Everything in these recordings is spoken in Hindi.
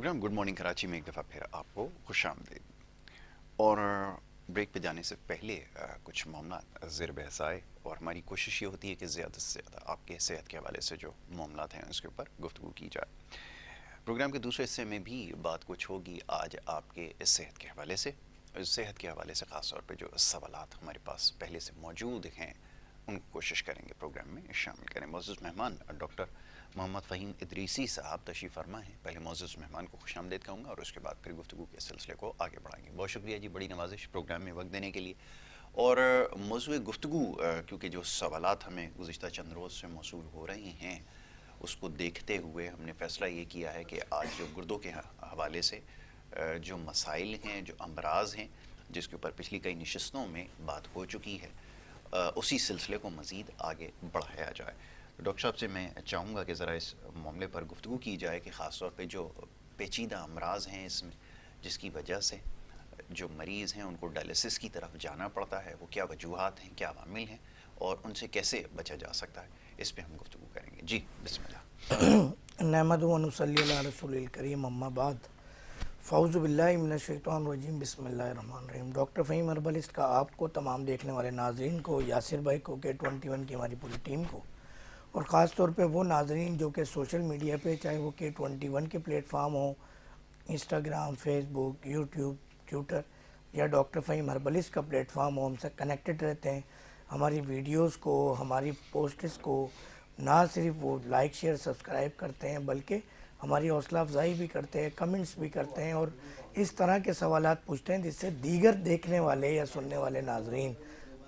प्रोग्राम गुड मॉर्निंग कराची में एक दफ़ा फिर आपको खुशामदीद। और ब्रेक पे जाने से पहले कुछ मामला ज़ेर बहस आए और हमारी कोशिश ये होती है कि ज़्यादा से ज़्यादा आपके सेहत के हवाले से जो मामला हैं उसके ऊपर गुफ्तगू की जाए। प्रोग्राम के दूसरे हिस्से में भी बात कुछ होगी आज आपके सेहत के हवाले से। सेहत के हवाले से ख़ास तौर पर जो सवालात हमारे पास पहले से मौजूद हैं उनको कोशिश करेंगे प्रोग्राम में शामिल करें। मोअज़्ज़ज़ मेहमान डॉक्टर मोहम्मद फ़हीम इदरीसी साहब तशरीफ़ फरमा हैं। पहले मोअज़्ज़ज़ मेहमान को खुशामदीद कहूँगा और उसके बाद फिर गुफ्तगू के सिलसिले को आगे बढ़ाएंगे। बहुत शुक्रिया जी, बड़ी नवाजिश प्रोग्राम में वक्त देने के लिए। और मौज़ूए गुफ्तगू क्योंकि जो सवालात हमें गुज़िश्ता चंद रोज़ से मौसूल हो रहे हैं उसको देखते हुए हमने फ़ैसला ये किया है कि आज जो गुर्दों के हवाले से जो मसाइल हैं, जो अमराज हैं जिसके ऊपर पिछली कई नशिस्तों में बात हो चुकी है, उसी सिलसिले को मज़ीद आगे बढ़ाया जाए। तो डॉक्टर साहब से मैं चाहूँगा कि ज़रा इस मामले पर गुफ्तगू की जाए कि ख़ास तौर पे जो पेचीदा अमराज हैं इसमें जिसकी वजह से जो मरीज़ हैं उनको डायलिसिस की तरफ जाना पड़ता है, वो क्या वजूहात हैं, क्या अवामिल हैं और उनसे कैसे बचा जा सकता है, इस पे हम गुफ्तगू करेंगे। जी बिस्मिल्लाह। नहमदुहु व नुसल्ली अला रसूलिल करीम अम्मा बाद फ़ौज़ु बिल्लाहि मिनश शैतानिर रजीम बिस्मिल्लाहिर रहमानिर रहीम। डॉक्टर फ़हीम हर्बलिस्ट का आपको, तमाम देखने वाले नाजरीन को, यासिर भाई को, K21 की हमारी पूरी टीम को, और ख़ास तौर पे वो नाजरीन जो कि सोशल मीडिया पे, चाहे वो K21 के प्लेटफार्म हो, इंस्टाग्राम, फेसबुक, यूट्यूब, ट्विटर या डॉक्टर फ़हीम हर्बलिस्ट का प्लेटफार्म हो, हमसे कनेक्टेड रहते हैं। हमारी वीडियोस को, हमारी पोस्ट्स को ना सिर्फ वो लाइक शेयर सब्सक्राइब करते हैं बल्कि हमारी हौसला अफजाई भी करते हैं, कमेंट्स भी करते हैं और इस तरह के सवालात पूछते हैं जिससे दीगर देखने वाले या सुनने वाले नाजरीन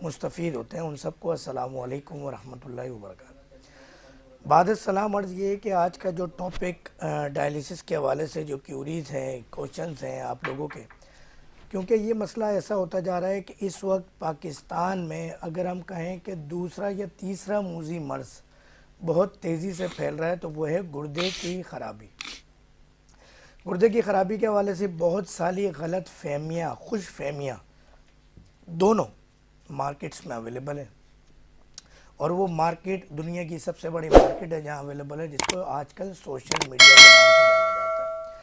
मुस्तफ़ीद होते हैं। उन सबको अस्सलामु अलैकुम व रहमतुल्लाहि व बरकातहू। बाद सलाम अर्ज़ ये है कि आज का जो टॉपिक डायलिसिस के हवाले से जो क्यूरीज़ हैं, क्वेश्चंस हैं आप लोगों के, क्योंकि ये मसला ऐसा होता जा रहा है कि इस वक्त पाकिस्तान में अगर हम कहें कि दूसरा या तीसरा मूजी मर्ज़ बहुत तेज़ी से फैल रहा है तो वो है गुर्दे की ख़राबी। गुर्दे की ख़राबी के हवाले से बहुत सारी गलत फहमियाँ, खुश फहमियाँ दोनों मार्केट्स में अवेलेबल है और वो मार्केट दुनिया की सबसे बड़ी मार्केट है जहाँ अवेलेबल है, जिसको आजकल सोशल मीडिया के नाम से जाना जाता है।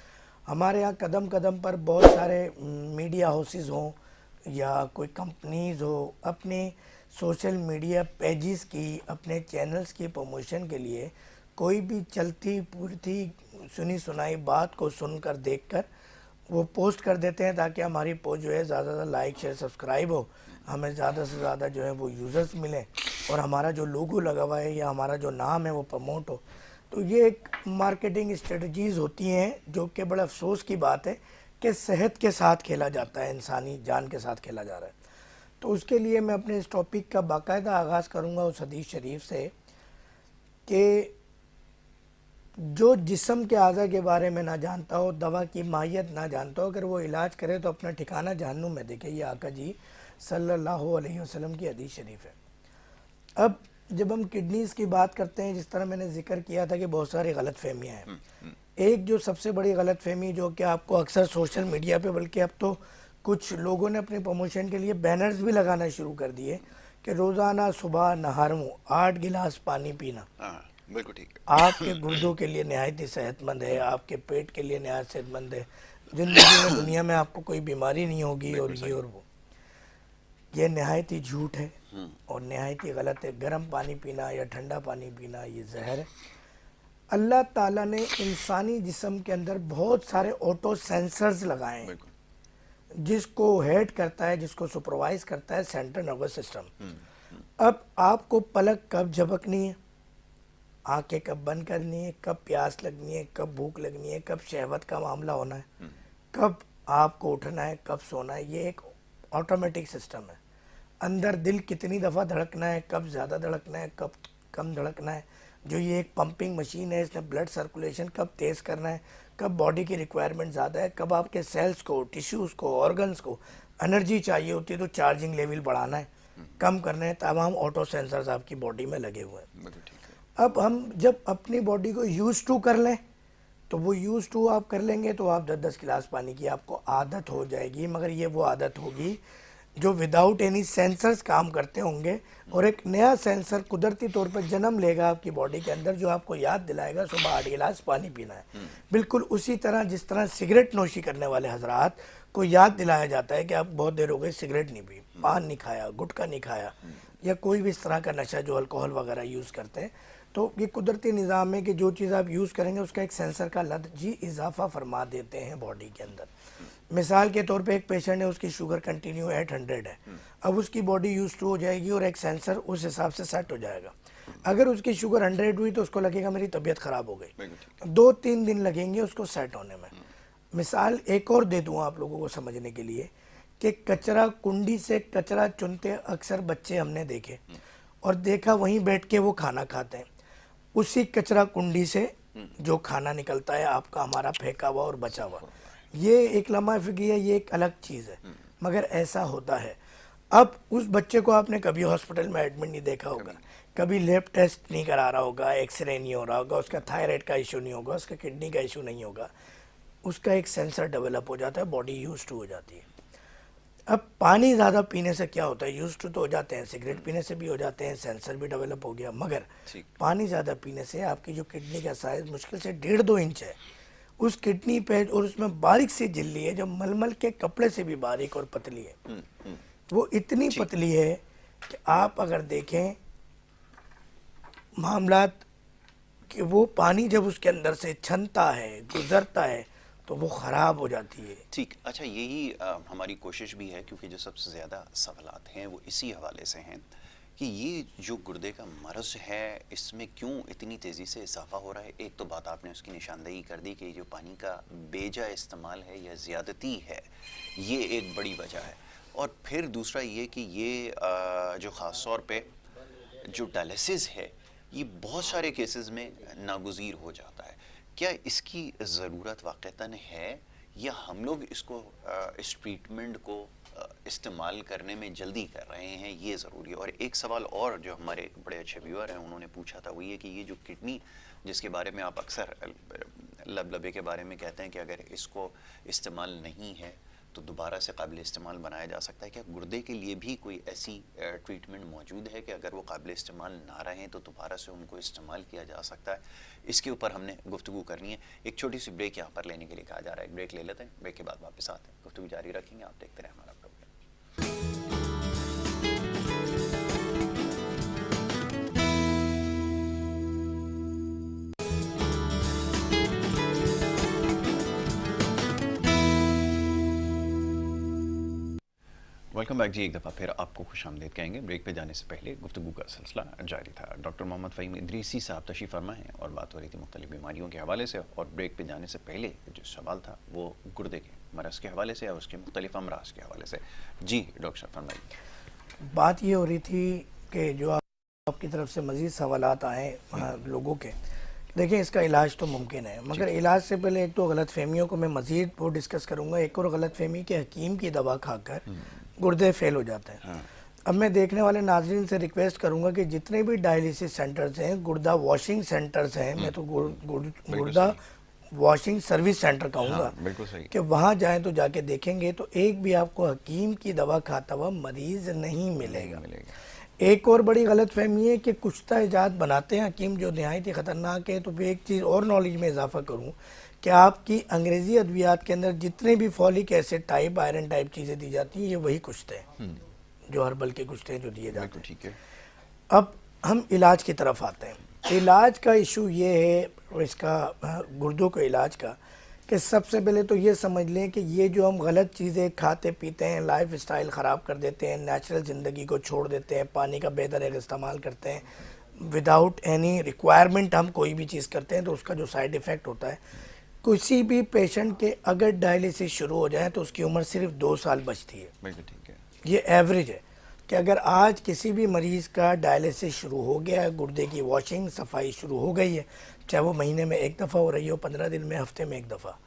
हमारे यहाँ कदम कदम पर बहुत सारे मीडिया हाउसेस हों या कोई कंपनीज़ हो, अपने सोशल मीडिया पेजेस की, अपने चैनल्स की प्रमोशन के लिए कोई भी चलती पूरती सुनी सुनाई बात को सुनकर देखकर वो पोस्ट कर देते हैं ताकि हमारी पोस्ट जो है ज़्यादा से ज़्यादा लाइक शेयर सब्सक्राइब हो, हमें ज़्यादा से ज़्यादा जो है वो यूज़र्स मिलें और हमारा जो लोगो लगा हुआ है या हमारा जो नाम है वो प्रमोट हो। तो ये एक मार्केटिंग स्ट्रेटजीज़ होती हैं जो कि बड़ा अफसोस की बात है कि सेहत के साथ खेला जाता है, इंसानी जान के साथ खेला जा रहा है। तो उसके लिए मैं अपने इस टॉपिक का बाकायदा आगाज़ करूँगा उस हदीस शरीफ से कि जो जिस्म के आज़ा के बारे में ना जानता हो, दवा की माहियत ना जानता हो, अगर वो इलाज करे तो अपना ठिकाना जहन्नुम में देखे। ये आका जी सल्लल्लाहु अलैहि वसल्लम की हदीस शरीफ है। अब जब हम किडनीज़ की बात करते हैं, जिस तरह मैंने जिक्र किया था कि बहुत सारी गलत फहमियाँ हैं। एक जो सबसे बड़ी गलत फहमी जो कि आपको अक्सर सोशल मीडिया पे, बल्कि अब तो कुछ लोगों ने अपने प्रमोशन के लिए बैनर्स भी लगाना शुरू कर दिए कि रोज़ाना सुबह नहर में 8 गिलास पानी पीना बिल्कुल ठीक आपके गुर्दों के लिए नहायत ही सेहतमंद है, आपके पेट के लिए नहायत सेहतमंद है, ज़िंदगी में दुनिया में आपको कोई बीमारी नहीं होगी और ये और वो। ये नहायत ही झूठ है और नहायत ही गलत है। गर्म पानी पीना या ठंडा पानी पीना ये जहर है। अल्लाह ताला ने इंसानी जिस्म के अंदर बहुत सारे ऑटो सेंसर्स लगाए हैं जिसको हेड करता है, जिसको सुपरवाइज करता है सेंट्रल नर्वस सिस्टम। अब आपको पलक कब झपकनी है, आंखें कब बंद करनी है, कब प्यास लगनी है, कब भूख लगनी है, कब शहवत का मामला होना है, कब आपको उठना है, कब सोना है, ये एक ऑटोमेटिक सिस्टम है। अंदर दिल कितनी दफ़ा धड़कना है, कब ज़्यादा धड़कना है, कब कम धड़कना है, जो ये एक पंपिंग मशीन है, इसने ब्लड सर्कुलेशन कब तेज़ करना है, कब बॉडी की रिक्वायरमेंट ज़्यादा है, कब आपके सेल्स को, टिश्यूज़ को, ऑर्गन्स को एनर्जी चाहिए होती है तो चार्जिंग लेवल बढ़ाना है, कम करना है, तमाम ऑटो सेंसर्स आपकी बॉडी में लगे हुए हैं। अब हम जब अपनी बॉडी को यूज़ टू कर लें तो वो यूज़ टू आप कर लेंगे तो आप 10-10 गिलास पानी की आपको आदत हो जाएगी, मगर ये वो आदत होगी जो विदाउट एनी सेंसर्स काम करते होंगे, और एक नया सेंसर कुदरती तौर पर जन्म लेगा आपकी बॉडी के अंदर, जो आपको याद दिलाएगा सुबह 8 गिलास पानी पीना है। बिल्कुल उसी तरह जिस तरह सिगरेट नोशी करने वाले हजरात को याद दिलाया जाता है कि आप बहुत देर हो गई सिगरेट नहीं पी, पान नहीं खाया, गुटखा नहीं खाया, या कोई भी इस तरह का नशा जो अल्कोहल वगैरह यूज़ करते हैं। तो ये कुदरती निज़ाम है कि जो चीज़ आप यूज़ करेंगे उसका एक सेंसर का लद जी इजाफा फरमा देते हैं बॉडी के अंदर। मिसाल के तौर पे एक पेशेंट है, उसकी शुगर कंटिन्यू 800 है, अब उसकी बॉडी यूज टू हो जाएगी और एक सेंसर उस हिसाब से सेट हो जाएगा। अगर उसकी शुगर 100 हुई तो उसको लगेगा मेरी तबीयत ख़राब हो गई, 2-3 दिन लगेंगे उसको सेट होने में। मिसाल एक और दे दूँ आप लोगों को समझने के लिए कि कचरा कुंडी से कचरा चुनते अक्सर बच्चे हमने देखे, और देखा वहीं बैठ के वो खाना खाते हैं, उसी कचरा कुंडी से जो खाना निकलता है आपका हमारा फेंका हुआ और बचा हुआ, ये एक लम्हा फिक्री है, ये एक अलग चीज़ है, मगर ऐसा होता है। अब उस बच्चे को आपने कभी हॉस्पिटल में एडमिट नहीं देखा होगा, कभी लैब टेस्ट नहीं करा रहा होगा, एक्सरे नहीं हो रहा होगा, उसका थायराइड का इशू नहीं होगा, उसका किडनी का इशू नहीं होगा, उसका एक सेंसर डेवलप हो जाता है, बॉडी यूज टू हो जाती है। अब पानी ज़्यादा पीने से क्या होता है, यूज टू तो हो जाते हैं, सिगरेट पीने से भी हो जाते हैं, सेंसर भी डेवलप हो गया, मगर पानी ज़्यादा पीने से आपकी जो किडनी का साइज़ मुश्किल से 1.5-2 इंच है, उस किडनी पे, और उसमें बारीक सी झिल्ली है जो मलमल के कपड़े से भी बारीक और पतली है, वो इतनी पतली है कि आप अगर देखें मामलात कि वो पानी जब उसके अंदर से छनता है, गुजरता है, तो वो ख़राब हो जाती है। ठीक, अच्छा, यही हमारी कोशिश भी है, क्योंकि जो सबसे ज़्यादा सवालात हैं वो इसी हवाले से हैं कि ये जो गुर्दे का मर्ज़ है इसमें क्यों इतनी तेज़ी से इजाफा हो रहा है। एक तो बात आपने उसकी निशानदेही कर दी कि जो पानी का बेजा इस्तेमाल है या ज़्यादती है, ये एक बड़ी वजह है। और फिर दूसरा ये कि ये जो ख़ास तौर पे जो डायलिसिस है ये बहुत सारे केसेस में नागुज़ीर हो जाता है। क्या इसकी ज़रूरत वाक़तन है, या हम लोग इसको इस ट्रीटमेंट को इस्तेमाल करने में जल्दी कर रहे हैं, ये ज़रूरी है। और एक सवाल और जो हमारे एक बड़े अच्छे व्यूअर हैं उन्होंने पूछा था, वो ये कि ये जो किडनी जिसके बारे में आप अक्सर लबलबे के बारे में कहते हैं कि अगर इसको इस्तेमाल नहीं है तो दोबारा से काबिल इस्तेमाल बनाया जा सकता है, क्या गुर्दे के लिए भी कोई ऐसी ट्रीटमेंट मौजूद है कि अगर वो काबिल इस्तेमाल ना रहें तो दोबारा से उनको इस्तेमाल किया जा सकता है? इसके ऊपर हमने गुफ्तगू करनी है। एक छोटी सी ब्रेक यहाँ पर लेने के लिए कहा जा रहा है, एक ब्रेक ले लेते हैं, ब्रेक के बाद वापस आते हैं, गुफ्तगू जारी रखेंगे, आप देखते रहें हमारा प्रोग्राम। वेलकम बैक जी, एक दफ़ा फिर आपको खुशामदीद कहेंगे। ब्रेक पे जाने से पहले गुफ्तगू का सिलसिला जारी था। डॉक्टर मोहम्मद फ़हीम इदरीसी साहब तशरीफ़ फरमा हैं और बात हो रही थी मुख्तलिफ बीमारियों के हवाले से, और ब्रेक पे जाने से पहले जो सवाल था वो गुर्दे के मरज़ के हवाले से और उसके मुख्तलिफ अमराज के हवाले से। जी डॉक्टर साहब फरमाइए। बात ये हो रही थी कि जो आपकी तरफ से मज़ीद सवालात आए लोगों के, देखिए इसका इलाज तो मुमकिन है, मगर इलाज से पहले एक तो गलत फहमियों को मैं मज़ीद वो डिस्कस करूँगा। एक और गलत फहमी कि हकीम की दवा खाकर गुर्दे फेल हो जाते हैं। अब मैं देखने वाले नाज़रीन से रिक्वेस्ट करूंगा कि जितने भी डायलिसिस सेंटर्स हैं, गुर्दा वॉशिंग सेंटर्स हैं, मैं तो गुर्दा वॉशिंग सर्विस सेंटर कहूँगा, कि वहाँ जाएं तो जाके देखेंगे तो एक भी आपको हकीम की दवा खाता हुआ मरीज़ नहीं मिलेगा। एक और बड़ी गलत फहमी है कि कुछ इजाद बनाते हैं हकीम जो नहायत ही ख़तरनाक है। तो फिर एक चीज़ और नॉलेज में इजाफा करूँ कि आपकी अंग्रेज़ी अद्वियात के अंदर जितने भी folic acid type, iron type चीज़ें दी जाती हैं, ये वही कुश्ते हैं जो हर्बल के कुश्ते हैं जो दिए जाते हैं। ठीक है, अब हम इलाज की तरफ आते हैं। इलाज का इशू ये है इसका, गुर्दों के इलाज का, कि सबसे पहले तो ये समझ लें कि ये जो हम गलत चीज़ें खाते पीते हैं, लाइफ स्टाइल ख़राब कर देते हैं, नेचुरल ज़िंदगी को छोड़ देते हैं, पानी का बेदरग इस्तेमाल करते हैं, विदाउट एनी रिक्वायरमेंट हम कोई भी चीज़ करते हैं, तो उसका जो साइड इफ़ेक्ट होता है, किसी भी पेशेंट के अगर डायलिसिस शुरू हो जाए तो उसकी उम्र सिर्फ 2 साल बचती है। बिल्कुल ठीक है, ये एवरेज है कि अगर आज किसी भी मरीज़ का डायलिसिस शुरू हो गया है, गुर्दे की वॉशिंग सफाई शुरू हो गई है, चाहे वो महीने में एक दफ़ा हो रही हो, 15 दिन में, हफ्ते में एक दफ़ा,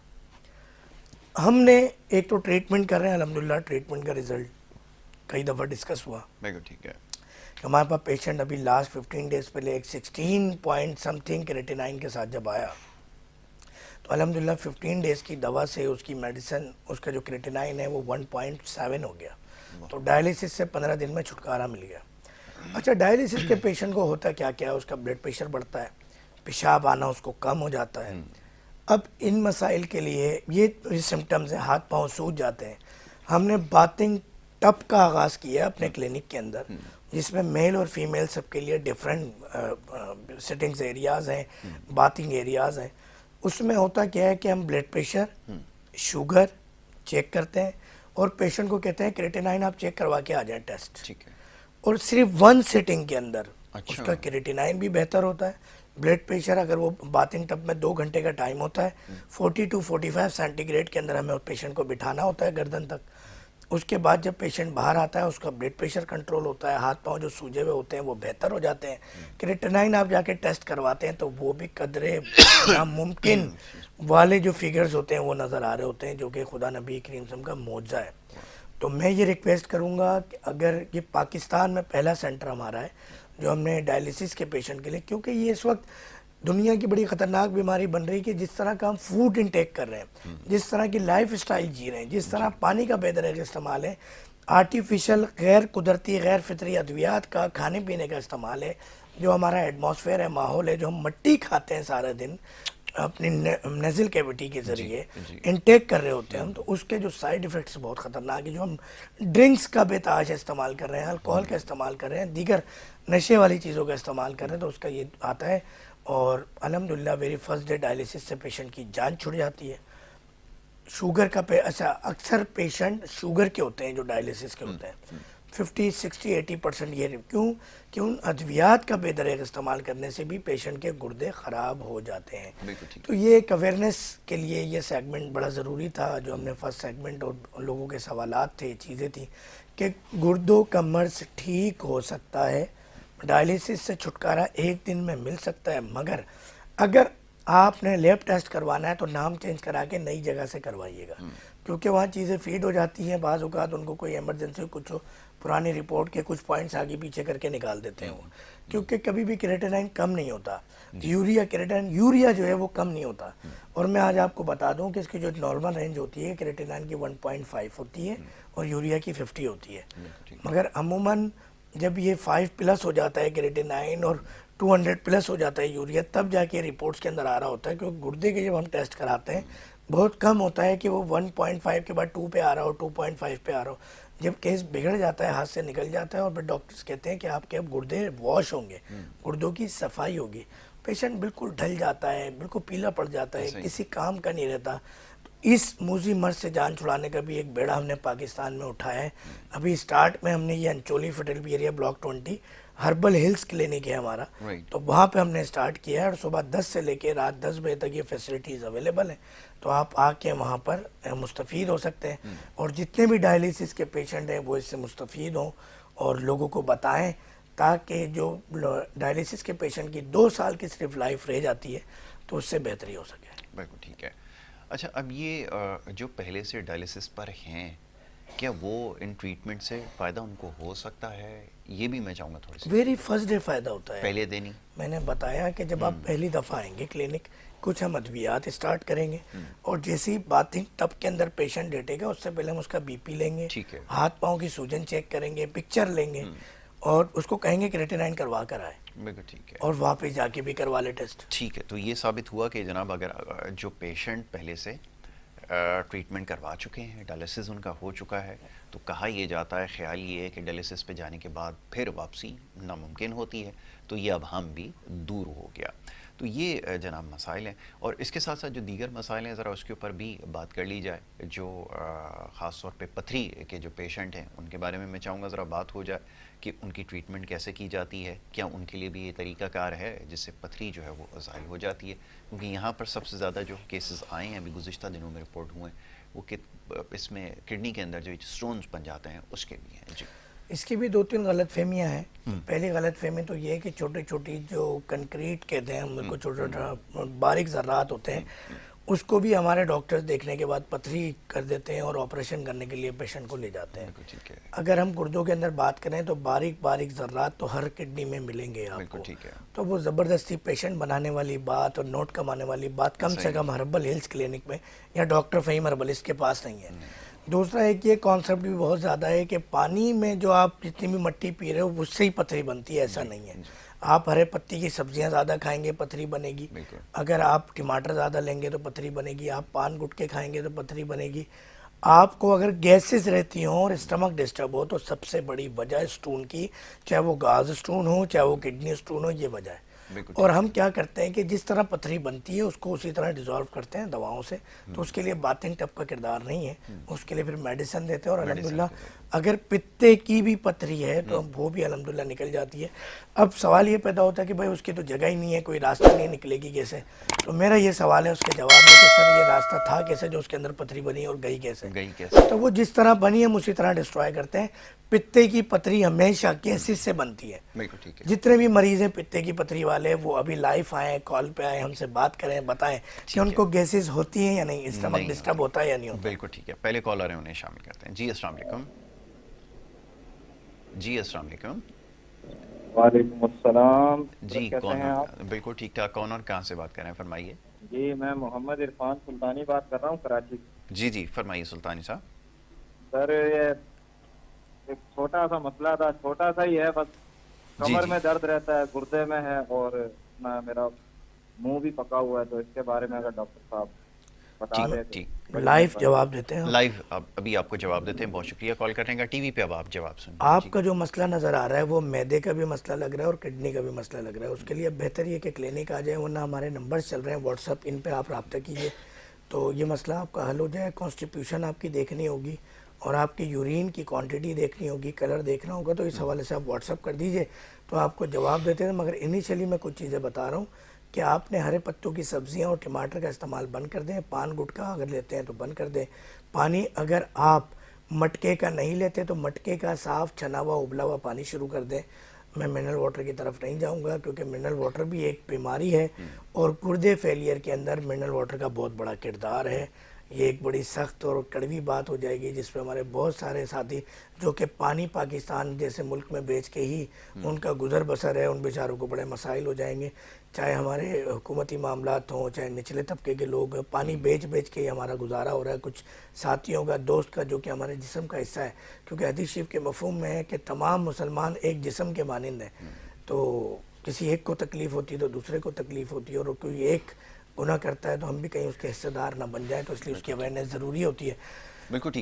हमने एक तो ट्रीटमेंट कर रहे हैं। अल्हम्दुलिल्लाह ट्रीटमेंट का रिज़ल्ट कई दफ़ा डिस्कस हुआ। बिल्कुल ठीक है। हमारे पास पेशेंट अभी लास्ट 15 डेज़ पहले एक 16 पॉइंट समथिंग क्रेटिनाइन के साथ जब आया, तो अल्हम्दुलिल्लाह 15 डेज़ की दवा से उसकी मेडिसिन, उसका जो क्रेटिनाइन है वो 1.7 हो गया। तो डायलिसिस से 15 दिन में छुटकारा मिल गया। अच्छा, डायलिसिस के पेशेंट को होता क्या क्या है, उसका ब्लड प्रेशर बढ़ता है, पेशाब आना उसको कम हो जाता है। अब इन मसाइल के लिए ये सिम्टम्स हैं, हाथ पांव सूज जाते हैं। हमने बाथिंग टब का आगाज़ किया अपने क्लिनिक के अंदर, जिसमें मेल और फीमेल सबके लिए डिफरेंट सिटिंग्स एरियाज़ हैं, बाथिंग एरियाज़ हैं। उसमें होता क्या है कि हम ब्लड प्रेशर, शुगर चेक करते हैं और पेशेंट को कहते हैं क्रेटिनाइन आप चेक करवा के आ जाए टेस्ट। ठीक है। और सिर्फ वन सिटिंग के अंदर अच्छा। उसका क्रेटिनाइन भी बेहतर होता है। ब्लड प्रेशर, अगर वो बाथिंग टब में 2 घंटे का टाइम होता है, 40 to 45 सेंटीग्रेड के अंदर हमें पेशेंट को बिठाना होता है गर्दन तक। उसके बाद जब पेशेंट बाहर आता है उसका ब्लड प्रेशर कंट्रोल होता है, हाथ पांव जो सूजे हुए होते हैं वो बेहतर हो जाते हैं। क्रेटिनाइन आप जाके टेस्ट करवाते हैं तो वो भी कदरे नामुमकिन वाले जो फिगर्स होते हैं वो नज़र आ रहे होते हैं, जो कि खुदा नबी करीम सल्लल्लाहु अलैहि वसल्लम का मौजज़ा है। तो मैं ये रिक्वेस्ट करूँगा कि अगर ये पाकिस्तान में पहला सेंटर हमारा है जो हमने डायलिसिस के पेशेंट के लिए, क्योंकि ये इस वक्त दुनिया की बड़ी ख़तरनाक बीमारी बन रही है कि जिस तरह का हम फूड इनटेक कर रहे हैं, जिस तरह की लाइफ स्टाइल जी रहे हैं, जिस तरह पानी का बेदरग इस्तेमाल है, आर्टिफिशियल गैर कुदरती गैर फितरी अद्वियात का खाने पीने का इस्तेमाल है, जो हमारा एटमॉस्फेयर है, माहौल है, जो हम मिट्टी खाते हैं सारा दिन अपनी नेज़ल कैविटी के ज़रिए इनटेक कर रहे होते हैं हम, तो उसके जो साइड इफ़ेक्ट्स बहुत ख़तरनाक है। जो हम ड्रिंक्स का बेताश इस्तेमाल कर रहे हैं, अल्कोहल का इस्तेमाल कर रहे हैं, दीगर नशे वाली चीज़ों का इस्तेमाल कर रहे हैं, तो उसका ये आता है। और अल्हम्दुलिल्लाह वेरी फर्स्ट डे डायलिसिस से पेशेंट की जान छुट जाती है। शुगर का अच्छा, अक्सर पेशेंट शुगर के होते हैं जो डायलिसिस के होते हैं, 50, 60, 80% ये क्यों अद्वियात का बेदरेग इस्तेमाल करने से भी पेशेंट के गुर्दे ख़राब हो जाते हैं। तो ये एक अवेयरनेस के लिए ये सेगमेंट बड़ा ज़रूरी था जो हमने फर्स्ट सेगमेंट, और लोगों के सवालात थे, चीज़ें थी कि गुर्दों का मर्ज ठीक हो सकता है, डायलिसिस से छुटकारा एक दिन में मिल सकता है, मगर अगर आपने लैब टेस्ट करवाना है तो नाम चेंज करा के नई जगह से करवाइएगा, क्योंकि वहाँ चीज़ें फीड हो जाती हैं। बाज़ औक़ात उनको कोई इमरजेंसी कुछ हो, पुरानी रिपोर्ट के कुछ पॉइंट्स आगे पीछे करके निकाल देते हैं वो, क्योंकि कभी भी क्रेटिनाइन कम नहीं होता, यूरिया जो है वो कम नहीं होता। और मैं आज आपको बता दूं कि इसकी जो नॉर्मल रेंज होती है क्रेटिनाइन की 1.5 होती है और यूरिया की 50 होती है, मगर अमूमन जब ये 5+ हो जाता है क्रेटिनाइन और 200 प्लस हो जाता है यूरिया, तब जाके रिपोर्ट्स के अंदर आ रहा होता है। क्योंकि गुर्दे के जब हम टेस्ट कराते हैं बहुत कम होता है कि वो 1.5 के बाद 2 पे आ रहा हो, 2.5 पे आ रहा हो। जब केस बिगड़ जाता है, हाथ से निकल जाता है और फिर डॉक्टर्स कहते हैं कि आपके अब गुर्दे वॉश होंगे, गुर्दों की सफाई होगी, पेशेंट बिल्कुल ढल जाता है, बिल्कुल पीला पड़ जाता है, किसी काम का नहीं रहता। इस मूजी मर्ज से जान छुड़ाने का भी एक बेड़ा हमने पाकिस्तान में उठाया है। अभी स्टार्ट में हमने ये अंचोली फटेलवी area block 20 herbal hills clinic है हमारा, तो वहाँ पे हमने स्टार्ट किया है और सुबह 10 से लेकर रात 10 बजे तक ये फैसिलिटीज़ अवेलेबल हैं। तो आप आके वहाँ पर मुस्तफ़ीद हो सकते हैं और जितने भी डायलिसिस के पेशेंट हैं वो इससे मुस्तफ़ीद हों और लोगों को बताएं, ताकि जो डायलिसिस के पेशेंट की 2 साल की सिर्फ लाइफ रह जाती है तो उससे बेहतरी हो सके। बिल्कुल ठीक है। अच्छा, अब ये जो पहले से डायलिसिस पर हैं, क्या वो इन ट्रीटमेंट से फ़ायदा उनको हो सकता है? ये भी मैं चाहूँगा थोड़ी सी। वेरी फर्स्ट डे फ़ायदा होता है, पहले दिन ही मैंने बताया कि जब आप पहली दफ़ा आएंगे क्लिनिक, कुछ हम अद्वियात स्टार्ट करेंगे और जैसे ही बाथिंग टब के अंदर पेशेंट लेटेगा उससे पहले हम उसका बीपी लेंगे, हाथ पाँव की सूजन चेक करेंगे, पिक्चर लेंगे और उसको कहेंगे क्रेटिनाइन करवा कर आए। बिल्कुल ठीक है। और वापस जाके भी करवा ले टेस्ट। ठीक है, तो ये साबित हुआ कि जनाब अगर जो पेशेंट पहले से ट्रीटमेंट करवा चुके हैं, डायलिसिस उनका हो चुका है, तो कहा यह जाता है, ख्याल ये है कि डायलिसिस पे जाने के बाद फिर वापसी नामुमकिन होती है, तो ये अब हम भी दूर हो गया। तो ये जनाब मसाइल हैं और इसके साथ साथ जो दीगर मसाइल हैं ज़रा उसके ऊपर भी बात कर ली जाए। जो ख़ास तौर पे पथरी के जो पेशेंट हैं उनके बारे में मैं चाहूँगा ज़रा बात हो जाए कि उनकी ट्रीटमेंट कैसे की जाती है, क्या उनके लिए भी ये तरीक़ाकार है जिससे पथरी जो है वो ज़ाहिल हो जाती है, क्योंकि यहाँ पर सबसे ज़्यादा जो केसेस आए हैं अभी गुज़िश्ता दिनों में रिपोर्ट हुए हैं वो कि इसमें किडनी के अंदर जो स्टोन्स बन जाते हैं उसके भी हैं। जी, इसकी भी 2-3 गलत फहमियाँ हैं। पहली गलत फहमी तो ये है कि छोटी छोटी जो कंक्रीट कहते हैं उनको छोटा छोटा बारीक ज़र्रात होते हैं, उसको भी हमारे डॉक्टर्स देखने के बाद पथरी कर देते हैं और ऑपरेशन करने के लिए पेशेंट को ले जाते हैं। अगर हम गुर्दों के अंदर बात करें तो बारीक बारीक ज़र्रात तो हर किडनी में मिलेंगे आपको, तो वो ज़बरदस्ती पेशेंट बनाने वाली बात और नोट कमाने वाली बात कम से कम हर्बल हिल्स क्लिनिक में या डॉक्टर फ़हीम हर्बलिस्ट के पास नहीं है। दूसरा एक ये कॉन्सेप्ट भी बहुत ज़्यादा है कि पानी में जो आप जितनी भी मिट्टी पी रहे हो उससे ही पथरी बनती है, ऐसा जी नहीं है। जी। आप हरे पत्ती की सब्जियां ज़्यादा खाएंगे पथरी बनेगी। बिल्कुल। अगर आप टमाटर ज़्यादा लेंगे तो पथरी बनेगी। आप पान गुटखे खाएंगे तो पथरी बनेगी। आपको अगर गैसेस रहती हों और स्टमक डिस्टर्ब हो तो सबसे बड़ी वजह स्टोन की, चाहे वो गाज स्टोन हो चाहे वो किडनी स्टोन हो, ये वजह है। बिल्कुल और ठीक हम है। क्या करते हैं कि जिस तरह पथरी बनती है उसको उसी तरह डिज़ोल्व करते हैं दवाओं से। तो उसके लिए बाथिंग टब का किरदार नहीं है, उसके लिए फिर मेडिसिन देते हैं। और मेडिसिन अल्हम्दुलिल्लाह के जरिए। अगर पित्ते की भी पथरी है तो वो भी अल्हम्दुलिल्लाह निकल जाती है। अब सवाल ये पैदा होता है कि भाई उसकी तो जगह ही नहीं है, कोई रास्ता नहीं, निकलेगी कैसे? तो मेरा ये सवाल है उसके जवाब में कि सर ये रास्ता था कैसे जो उसके अंदर पथरी बनी और गई कैसे? गई कैसे? तो वो जिस तरह बनी हम उसी तरह डिस्ट्रॉय करते हैं। पित्ते की पथरी हमेशा गैसेस से बनती है। बिल्कुल ठीक है। जितने भी मरीज हैं पित्ते की पथरी वाले वो अभी लाइव आए, कॉल पे आए, हमसे बात करें, बताएं कि ठीक है। उनको गैसेस होती हैं या नहीं, स्टमक नहीं डिस्टर्ब होती। होता है या नहीं होता है। बिल्कुल ठीक है, पहले कॉलर है उन्हें शामिल करते हैं। जी अस्सलाम वालेकुम। जी अस्सलाम वालेकुम। वालेकुम अस्सलाम सर, जी कैसे कौन? हैं आप? बिल्कुल ठीक ठाक। कौन और कहाँ से बात कर रहे हैं, फरमाइए। जी मैं मोहम्मद इरफान सुल्तानी बात कर रहा हूँ कराची से। जी जी फरमाइए सुल्तानी साहब। सर ये एक छोटा सा मसला था, छोटा सा ही है बस। जी कमर जी। में दर्द रहता है, गुर्दे में है और मैं मेरा मुंह भी पका हुआ है, तो इसके बारे में अगर डॉक्टर साहब बता ठीक दें तो ठीक। बड़ी लाइव मेहरबानी। जवाब देते हैं आपको। लाइव अब अभी आपको जवाब देते हैं। बहुत शुक्रिया कॉल करने का। टीवी पे अब आप जवाब सुनिए जी। आपका जो मसला नज़र आ रहा है वो मैदे का भी मसला लग रहा है और किडनी का भी मसला लग रहा है। उसके लिए बेहतर ये कि क्लिनिक आ जाए, वरना हमारे नंबर्स चल रहे हैं व्हाट्सअप, इन पे आप रब्ता कीजिए तो ये मसला आपका हल हो जाए। कॉन्स्टिट्यूशन आपकी देखनी होगी और आपकी यूरिन की क्वांटिटी देखनी होगी, कलर देखना होगा, तो इस हवाले से आप व्हाट्सअप कर दीजिए तो आपको जवाब देते हैं। मगर इनिशियली मैं कुछ चीज़ें बता रहा हूँ कि आपने हरे पत्तों की सब्जियां और टमाटर का इस्तेमाल बंद कर दें। पान गुटखा अगर लेते हैं तो बंद कर दें। पानी अगर आप मटके का नहीं लेते तो मटके का साफ़ छना हुआ उबला हुआ पानी शुरू कर दें। मैं मिनरल वाटर की तरफ नहीं जाऊंगा क्योंकि मिनरल वाटर भी एक बीमारी है और गुर्दे फेलियर के अंदर मिनरल वाटर का बहुत बड़ा किरदार है। ये एक बड़ी सख्त और कड़वी बात हो जाएगी जिस पे हमारे बहुत सारे साथी जो कि पानी पाकिस्तान जैसे मुल्क में बेच के ही उनका गुजर बसर है, उन बेचारों को बड़े मसाइल हो जाएंगे। चाहे हमारे हुकूमती मामलात हों चाहे निचले तबके के लोग, पानी बेच बेच के ही हमारा गुजारा हो रहा है। कुछ साथियों का, दोस्त का, जो कि हमारे जिस्म का हिस्सा है, क्योंकि हदीस शरीफ के मफहूम में है कि तमाम मुसलमान एक जिस्म के मानिंद हैं। तो किसी एक को तकलीफ़ होती है तो दूसरे को तकलीफ़ होती है, और कोई एक गुनाह करता है तो हम भी कहीं उसके हिस्सेदार ना बन जाए, तो इसलिए उसकी बिल्कुल ठीक। अवेयरनेस ज़रूरी होती है। बिल्कुल ठीक है।